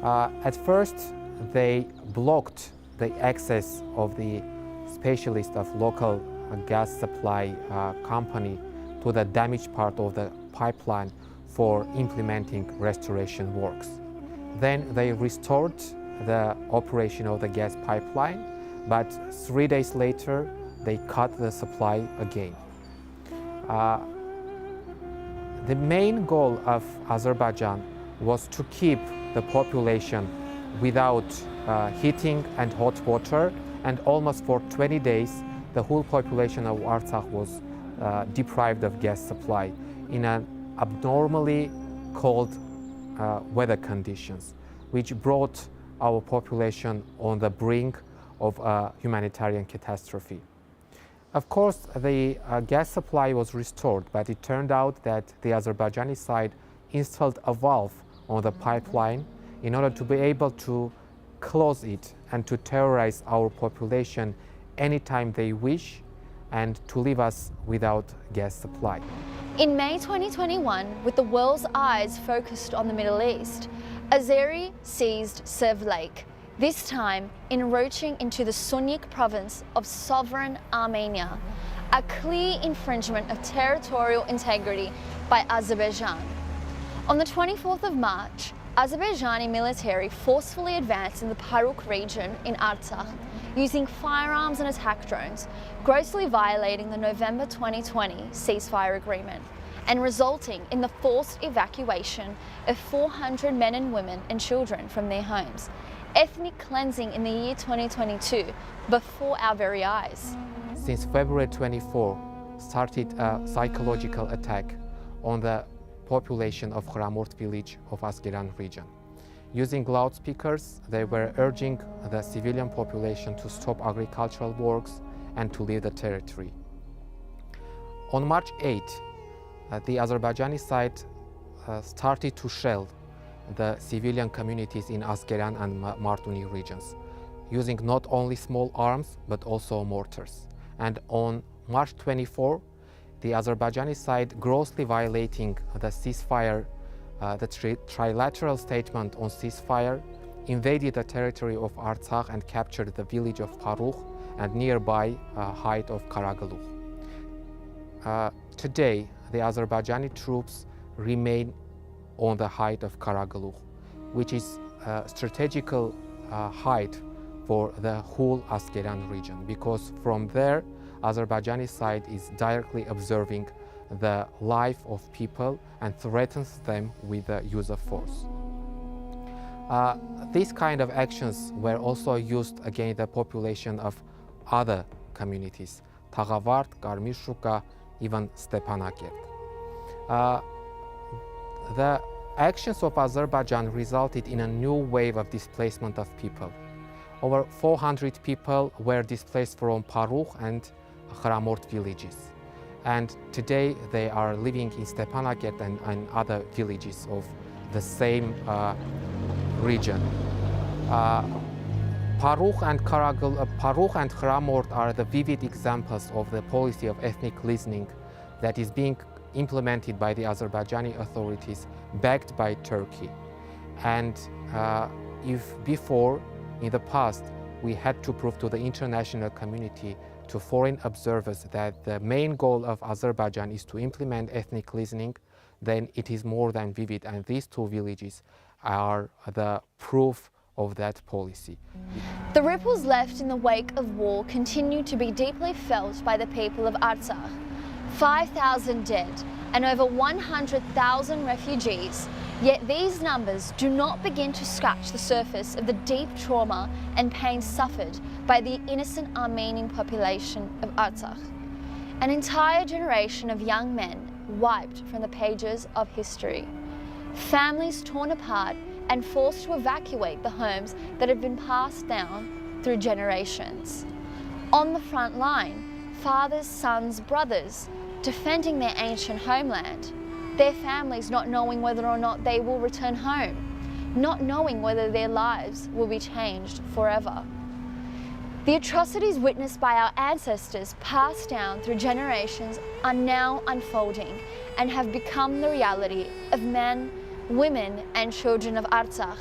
Speaker 18: At first, they blocked the access of the specialist of local gas supply company to the damaged part of the pipeline for implementing restoration works. Then they restored the operation of the gas pipeline, but 3 days later they cut the supply again. The main goal of Azerbaijan was to keep the population without heating and hot water, and almost for 20 days the whole population of Artsakh was deprived of gas supply in an abnormally cold weather conditions, which brought our population on the brink of a humanitarian catastrophe. Of course, the gas supply was restored, but it turned out that the Azerbaijani side installed a valve on the pipeline in order to be able to close it and to terrorize our population anytime they wish, and to leave us without gas supply.
Speaker 17: In May 2021, with the world's eyes focused on the Middle East, Azeri seized Sev Lake, this time encroaching into the Sunnik province of sovereign Armenia, a clear infringement of territorial integrity by Azerbaijan. On the 24th of March, Azerbaijani military forcefully advanced in the Paruk region in Artsakh, using firearms and attack drones, grossly violating the November 2020 ceasefire agreement and resulting in the forced evacuation of 400 men and women and children from their homes, ethnic cleansing in the year 2022 before our very eyes.
Speaker 18: Since February 24, started a psychological attack on the population of Khramort village of Assyrian region. Using loudspeakers, they were urging the civilian population to stop agricultural works and to leave the territory. On March 8, the Azerbaijani side started to shell the civilian communities in Assyrian and Martuni regions, using not only small arms but also mortars. And on March 24, the Azerbaijani side, grossly violating the ceasefire, the trilateral statement on ceasefire, invaded the territory of Artsakh and captured the village of Parukh and nearby height of Karagaluh. Today, the Azerbaijani troops remain on the height of Karagaluh, which is a strategical height for the whole Assyrian region, because from there, Azerbaijani side is directly observing the life of people and threatens them with the use of force. These kind of actions were also used against the population of other communities, Taghavart, Karmir Shuka, even Stepanakert. The actions of Azerbaijan resulted in a new wave of displacement of people. Over 400 people were displaced from Parukh and Khramort villages. And today they are living in Stepanakert and other villages of the same region. Parukh and Khramort are the vivid examples of the policy of ethnic cleansing that is being implemented by the Azerbaijani authorities, backed by Turkey. And if before, in the past, we had to prove to the international community, to foreign observers, that the main goal of Azerbaijan is to implement ethnic cleansing, then it is more than vivid, and these two villages are the proof of that policy.
Speaker 17: The ripples left in the wake of war continue to be deeply felt by the people of Artsakh. 5,000 dead and over 100,000 refugees, yet these numbers do not begin to scratch the surface of the deep trauma and pain suffered by the innocent Armenian population of Artsakh. An entire generation of young men wiped from the pages of history. Families torn apart and forced to evacuate the homes that had been passed down through generations. On the front line, fathers, sons, brothers, defending their ancient homeland, their families not knowing whether or not they will return home, not knowing whether their lives will be changed forever. The atrocities witnessed by our ancestors, passed down through generations, are now unfolding and have become the reality of men, women and children of Artsakh.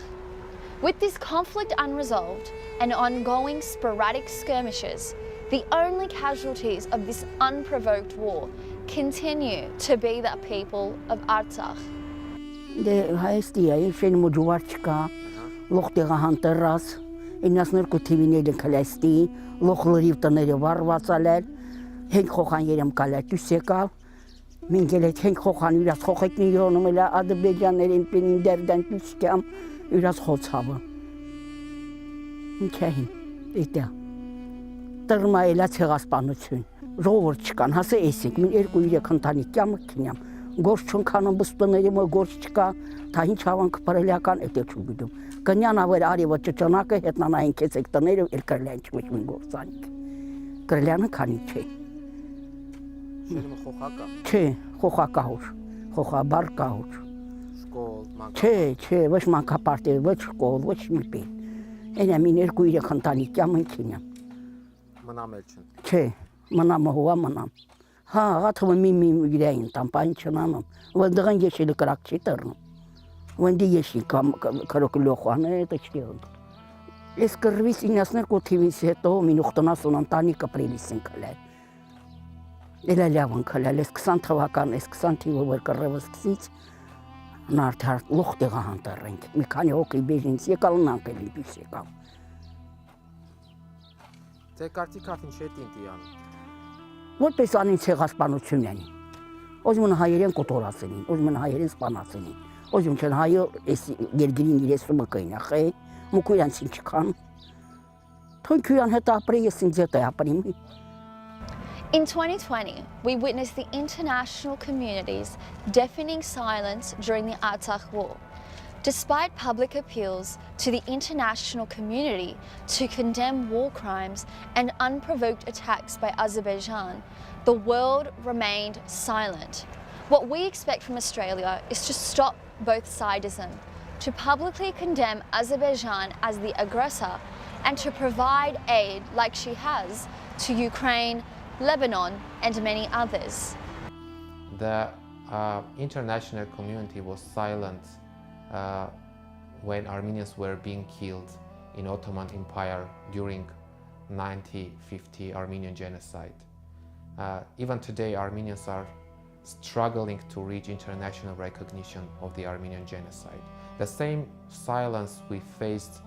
Speaker 17: With this conflict unresolved and ongoing sporadic skirmishes, the only casualties of this unprovoked war continue to be the people of Artsakh.
Speaker 19: Mingelet henk hokan biraz hoketni yonum ile Azerbaycanların benim derden düşkəm biraz xoçabı. Kəhin ite. Tırma ilə çığaspan üçün. Rovur çıkan hası esik min erkuya kantanikam kinyam. Gorçun kanın bıstınırımı gorçka tahin çavan kıparalakan ete çubudum. Kanyana var arıva çanaka hetnana in kesek tanırım erkerlen çıkmış min gorsanik. Kerlanın kaniçe. Çe, xoxa kahur, xoxa bar kahur. Çe, vaş manka parti, vaş şkol, vaş milpi. Ene miner kuya kantanik yamın kinyam.
Speaker 18: Manam elçin.
Speaker 19: Çe, manam hova manam. Ha, atımı mimi gideyin tampayın çananım. Vandığın yeşili kırakçı tırnım. Vandi yeşil karakulu xanı taşıyorum. Eskırvis inasner kotivisi to minuxtana sunan tani kaprelisin kalar. Elə ləvan kalal esksan tavakan esksan tiva var karravasksic nartar luxti gahantar renk. Mikani oki bejin sekal nan kali bisekal. Որպես անին ցեղասպանություն են։ Ոզմուն հայերեն կոտորացնին, ոզմուն հայերեն սպանացնին։ Ոզմուն չեն հայը էս երգին իրես մկային ախե, մուկույան չքան։ Թոնքյան հետ ապրի ես ինձ հետ ապրի։
Speaker 17: In 2020, we witnessed the international community's deafening silence during the Artsakh War. Despite public appeals to the international community to condemn war crimes and unprovoked attacks by Azerbaijan, the world remained silent. What we expect from Australia is to stop both-sidism, to publicly condemn Azerbaijan as the aggressor, and to provide aid, like she has, to Ukraine, Lebanon, and many others.
Speaker 18: The international community was silent when Armenians were being killed in Ottoman Empire during 1950 Armenian Genocide. Even today, Armenians are struggling to reach international recognition of the Armenian Genocide. The same silence we faced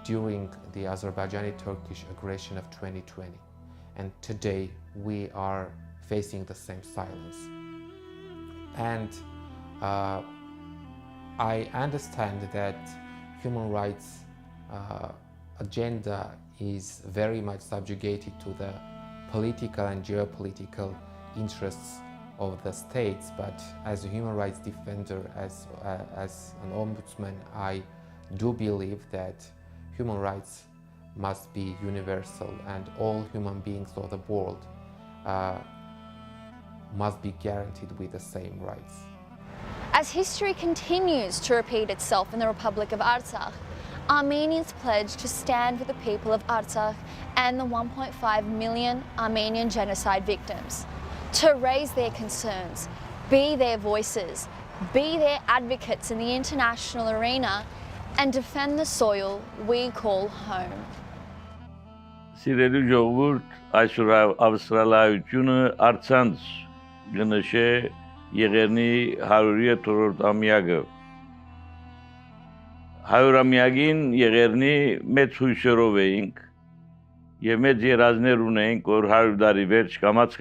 Speaker 18: during the Azerbaijani-Turkish aggression of 2020. And today, we are facing the same silence. And I understand that human rights agenda is very much subjugated to the political and geopolitical interests of the states, but as a human rights defender, as an ombudsman, I do believe that human rights must be universal and all human beings of the world must be guaranteed with the same rights.
Speaker 17: As history continues to repeat itself in the Republic of Artsakh, Armenians pledge to stand with the people of Artsakh and the 1.5 million Armenian genocide victims, to raise their concerns, be their voices, be their advocates in the international arena, and defend the soil we call home.
Speaker 20: Սիրելի ժողովուրդ, այսօր Ավստրալիայությունը առցանց գնշե Եղեռնի 107-րդ ամյակը։ 100-ամյակին Եղեռնի մեծ հույսերով էինք եւ մեծ երազներ ունեինք, որ 100 տարի վերջ կամաց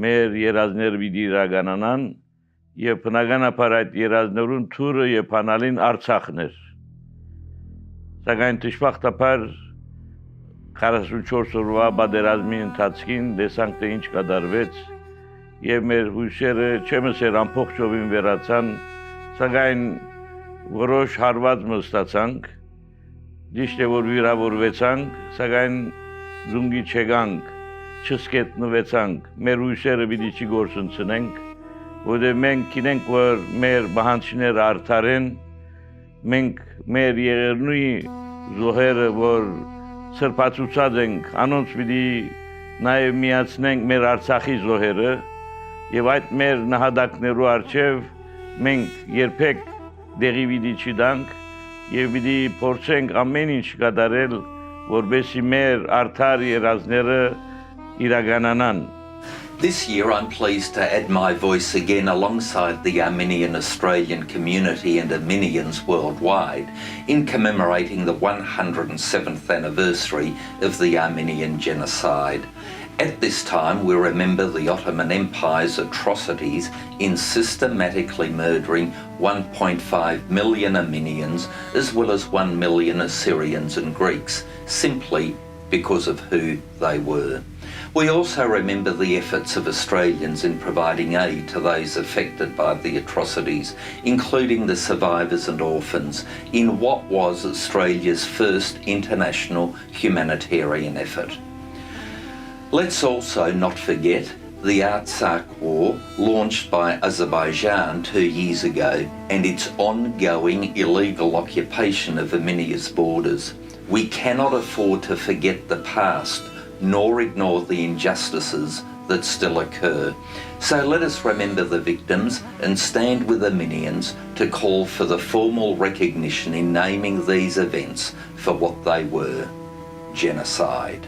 Speaker 20: մեր երազները պիտի իրականանան եւ բնականաբար այդ երազներուն թուրը եւ բանալին Արցախն էր։ Սակայն դժբախտաբար 44 օրվա պատերազմի ընթացքին տեսանք թե ինչ կատարվեց եւ մեր հույսերը չեմսեր ամբողջովին վերացան, սակայն որոշ հարված մստացանք, ճիշտ է որ վիրավորվեցանք, սակայն զունգի չեկանք, չսկետնվեցանք, մեր հույսերը պիտի չգործընծնենք, որտեղ մենք գիտենք որ մեր բանջները արդար են, մենք մեր Եղեռնուի զոհերը որ սրբացուցած ենք, անոնց պիտի նաև միացնենք մեր Արցախի զոհերը եւ այդ մեր նահատակներու առջեւ մենք երբեք դեղի պիտի չտանք եւ պիտի փորձենք ամեն ինչ կատարել, որպեսզի մեր արդար երազները իրականանան։
Speaker 21: This year I'm pleased to add my voice again alongside the Armenian Australian community and Armenians worldwide in commemorating the 107th anniversary of the Armenian Genocide. At this time we remember the Ottoman Empire's atrocities in systematically murdering 1.5 million Armenians as well as 1 million Assyrians and Greeks simply because of who they were. We also remember the efforts of Australians in providing aid to those affected by the atrocities, including the survivors and orphans, in what was Australia's first international humanitarian effort. Let's also not forget the Artsakh War, launched by Azerbaijan 2 years ago, and its ongoing illegal occupation of Armenia's borders. We cannot afford to forget the past, nor ignore the injustices that still occur. So let us remember the victims and stand with Armenians to call for the formal recognition in naming these events for what they were: genocide.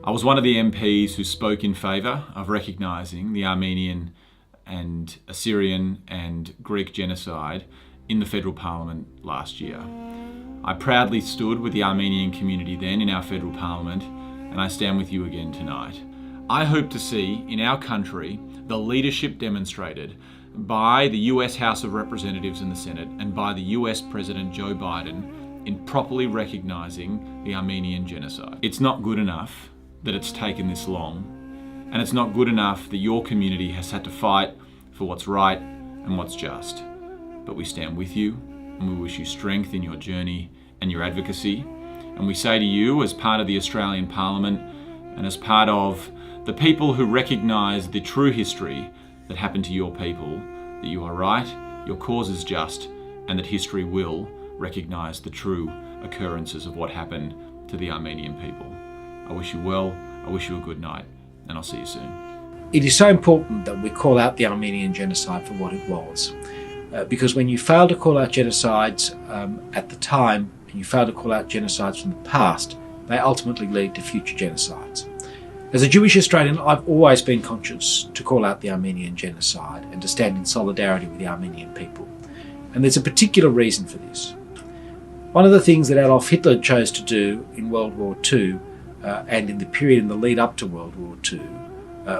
Speaker 12: I was one of the MPs who spoke in favour of recognising the Armenian and Assyrian and Greek genocide
Speaker 1: in the federal parliament last year. I proudly stood with the Armenian community then in our federal parliament, and I stand with you again tonight. I hope to see in our country the leadership demonstrated by the US House of Representatives and the Senate and by the US President Joe Biden in properly recognising the Armenian genocide. It's not good enough that it's taken this long, and it's not good enough that your community has had to fight for what's right and what's just. But we stand with you, and we wish you strength in your journey and your advocacy. And we say to you, as part of the Australian Parliament and as part of the people who recognise the true history that happened to your people, that you are right, your cause is just, and that history will recognise the true occurrences of what happened to the Armenian people. I wish you well, I wish you a good night, and I'll see you soon.
Speaker 13: It is so important that we call out the Armenian genocide for what it was. Because when you fail to call out genocides at the time, and you fail to call out genocides from the past, they ultimately lead to future genocides. As a Jewish Australian, I've always been conscious to call out the Armenian genocide and to stand in solidarity with the Armenian people. And there's a particular reason for this. One of the things that Adolf Hitler chose to do in World War II and in the period in the lead up to World War II,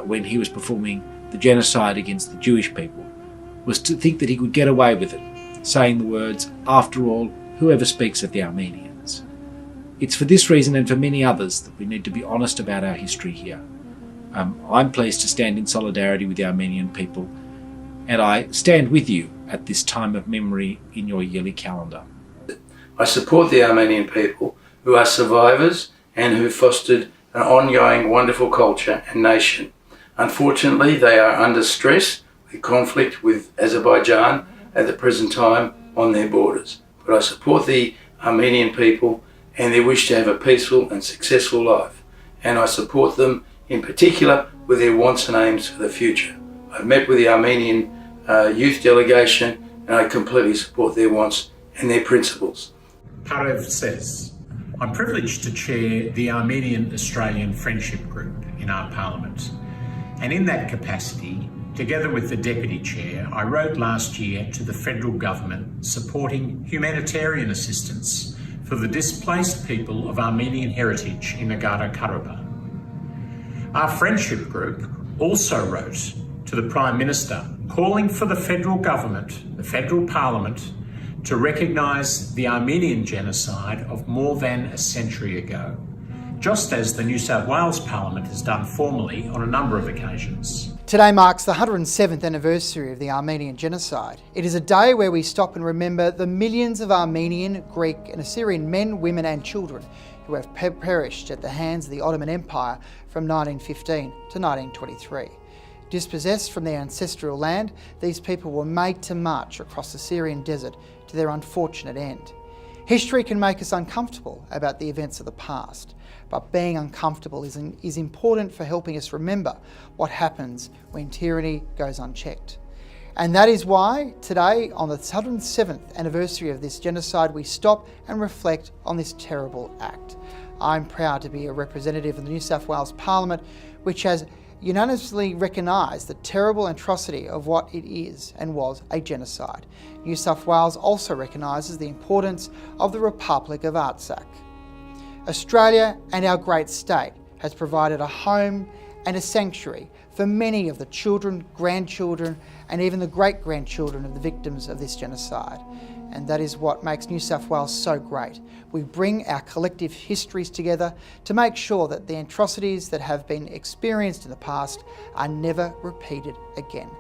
Speaker 13: when he was performing the genocide against the Jewish people, was to think that he could get away with it, saying the words, "After all, whoever speaks of the Armenians." It's for this reason and for many others that we need to be honest about our history here. I'm pleased to stand in solidarity with the Armenian people, and I stand with you at this time of memory in your yearly calendar.
Speaker 22: I support the Armenian people who are survivors and who fostered an ongoing wonderful culture and nation. Unfortunately, they are under stress with conflict with Azerbaijan at the present time on their borders. But I support the Armenian people and their wish to have a peaceful and successful life. And I support them in particular with their wants and aims for the future. I've met with the Armenian youth delegation and I completely support their wants and their principles.
Speaker 23: Parev says, I'm privileged to chair the Armenian Australian Friendship Group in our Parliament. And in that capacity, together with the Deputy Chair, I wrote last year to the federal government supporting humanitarian assistance for the displaced people of Armenian heritage in Nagorno-Karabakh. Our friendship group also wrote to the Prime Minister calling for the federal government, the federal parliament, to recognise the Armenian genocide of more than a century ago, just as the New South Wales Parliament has done formally on a number of occasions.
Speaker 24: Today marks the 107th anniversary of the Armenian Genocide. It is a day where we stop and remember the millions of Armenian, Greek and Assyrian men, women and children who have perished at the hands of the Ottoman Empire from 1915 to 1923. Dispossessed from their ancestral land, these people were made to march across the Syrian desert to their unfortunate end. History can make us uncomfortable about the events of the past, but being uncomfortable is important for helping us remember what happens when tyranny goes unchecked. And that is why today, on the 107th anniversary of this genocide, we stop and reflect on this terrible act. I'm proud to be a representative of the New South Wales Parliament, which has unanimously recognised the terrible atrocity of what it is and was a genocide. New South Wales also recognises the importance of the Republic of Artsakh. Australia and our great state has provided a home and a sanctuary for many of the children, grandchildren and even the great-grandchildren of the victims of this genocide. And that is what makes New South Wales so great. We bring our collective histories together to make sure that the atrocities that have been experienced in the past are never repeated again.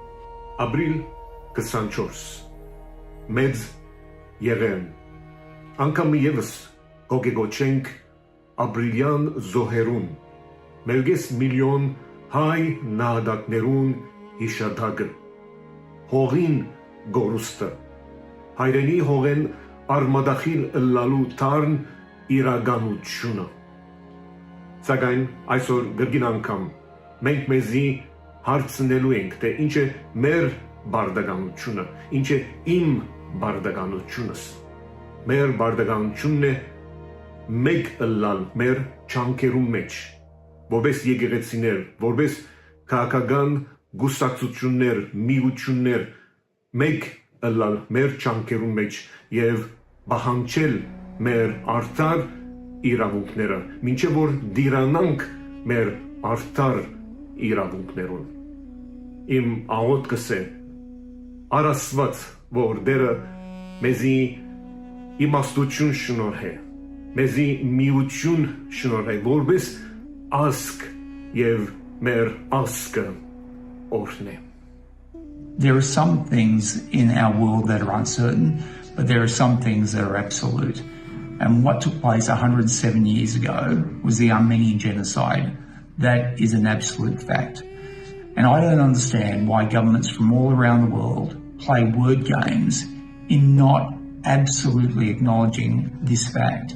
Speaker 25: April 24 Մեծ եղեն Անկամ եւս կոգեգոչենք ապրիլյան զոհերուն Մերգես միլիոն հայ նահատակներուն հիշադակը Հողին գորուստը Հայրենի հողեն արմադախիլ ըլլալու թարն իրականությունը Սակայն այսօր գրգին անգամ մենք մեզի հարցնելու ենք թե ինչ է մեր բարդականությունը ինչ է իմ բարդականությունս մեր բարդականությունն է մեկ ըլլալ մեր չանկերում մեջ որպես եկեղեցիներ որպես քաղաքական գուսակցություններ միություններ մեկ ըլլալ մեր ճանկերուն մեջ եւ բահանջել մեր արդար իրավունքները, մինչև որ դիրանանք մեր արդար իրավունքներուն։ Իմ աղոթքս է Արասված, որ դերը մեզի իմաստություն շնորհե, մեզի միություն շնորհե, որպես ազգ եւ մեր ազգը օրհնե։
Speaker 2: There are some things in our world that are uncertain, but there are some things that are absolute. And what took place 107 years ago was the Armenian Genocide. That is an absolute fact. And I don't understand why governments from all around the world play word games in not absolutely acknowledging this fact.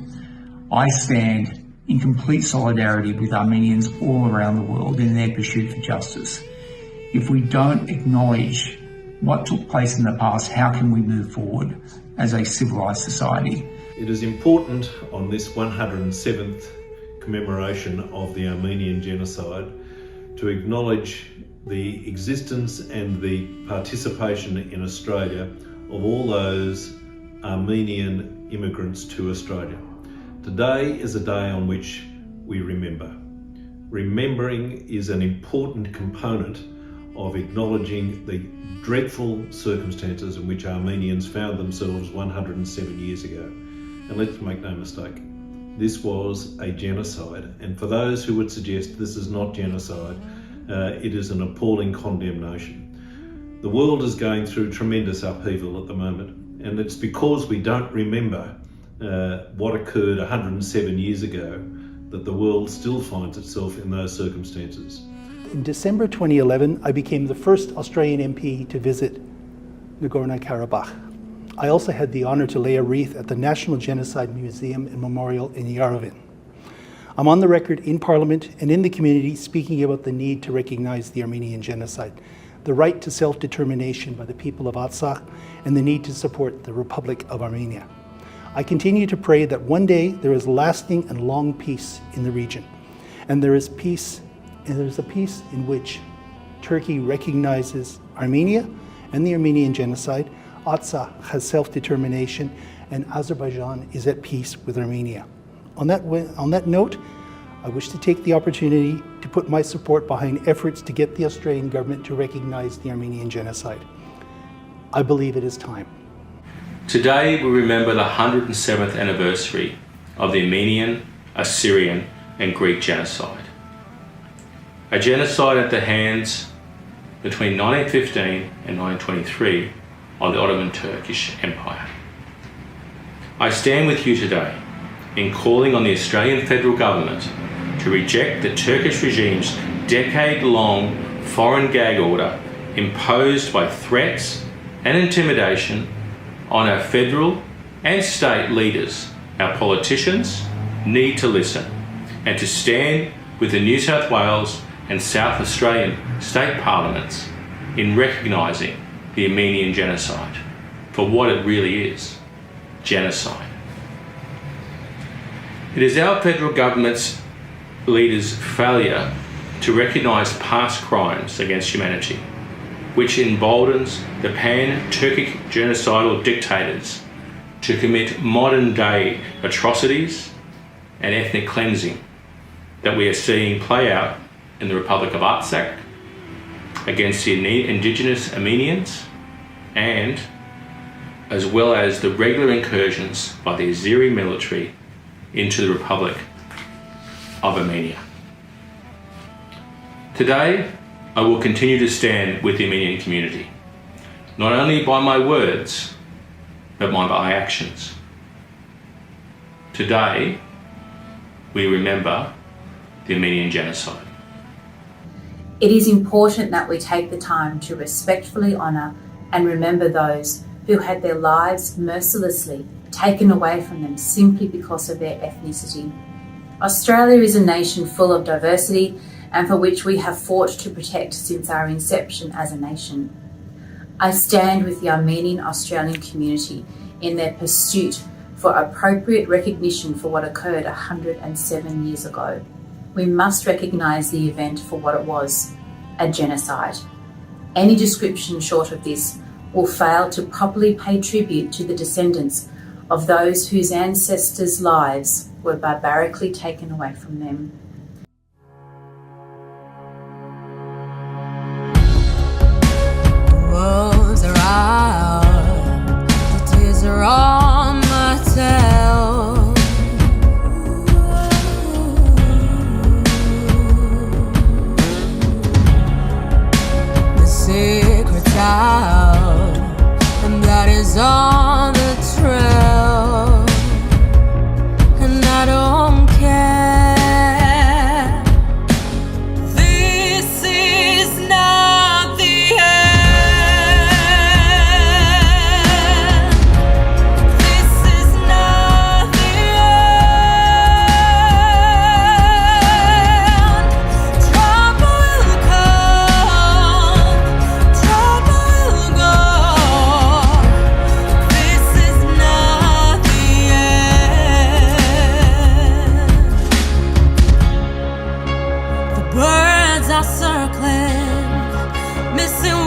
Speaker 2: I stand in complete solidarity with Armenians all around the world in their pursuit for justice. If we don't acknowledge what took place in the past, how can we move forward as a civilised society?
Speaker 3: It is important on this 107th commemoration of the Armenian Genocide to acknowledge the existence and the participation in Australia of all those Armenian immigrants to Australia. Today is a day on which we remember. Remembering is an important component of acknowledging the dreadful circumstances in which Armenians found themselves 107 years ago. And let's make no mistake, this was a genocide. And for those who would suggest this is not genocide, it is an appalling condemnation. The world is going through tremendous upheaval at the moment, and it's because we don't remember what occurred 107 years ago that the world still finds itself in those circumstances.
Speaker 16: In December 2011, I became the first Australian MP to visit Nagorno-Karabakh. I also had the honour to lay a wreath at the National Genocide Museum and Memorial in Yerevan. I'm on the record in Parliament and in the community speaking about the need to recognise the Armenian Genocide, the right to self-determination by the people of Artsakh, and the need to support the Republic of Armenia. I continue to pray that one day there is lasting and long peace in the region, and there is peace, and there's a peace in which Turkey recognizes Armenia and the Armenian Genocide, Artsakh has self-determination, and Azerbaijan is at peace with Armenia. On that note, I wish to take the opportunity to put my support behind efforts to get the Australian government to recognize the Armenian Genocide. I believe it is time.
Speaker 4: Today we remember the 107th anniversary of the Armenian, Assyrian and Greek Genocide. A genocide at the hands between 1915 and 1923 of the Ottoman Turkish Empire. I stand with you today in calling on the Australian federal government to reject the Turkish regime's decade-long foreign gag order imposed by threats and intimidation on our federal and state leaders. Our politicians need to listen and to stand with the New South Wales and South Australian state parliaments in recognising the Armenian Genocide for what it really is, genocide. It is our federal government's leaders' failure to recognise past crimes against humanity, which emboldens the pan-Turkic genocidal dictators to commit modern-day atrocities and ethnic cleansing that we are seeing play out in the Republic of Artsakh against the indigenous Armenians, and as well as the regular incursions by the Azeri military into the Republic of Armenia. Today, I will continue to stand with the Armenian community, not only by my words, but by my actions. Today, we remember the Armenian Genocide.
Speaker 5: It is important that we take the time to respectfully honour and remember those who had their lives mercilessly taken away from them simply because of their ethnicity. Australia is a nation full of diversity and for which we have fought to protect since our inception as a nation. I stand with the Armenian Australian community in their pursuit for appropriate recognition for what occurred 107 years ago. We must recognise the event for what it was, a genocide. Any description short of this will fail to properly pay tribute to the descendants of those whose ancestors' lives were barbarically taken away from them.
Speaker 6: Wolves are out, the tears are on my tail. The secret's out, and that is on the trail, and I don't care. This is not the end. This is not the end. Trouble will come, trouble will go. This is not the end. The birds are circling, missing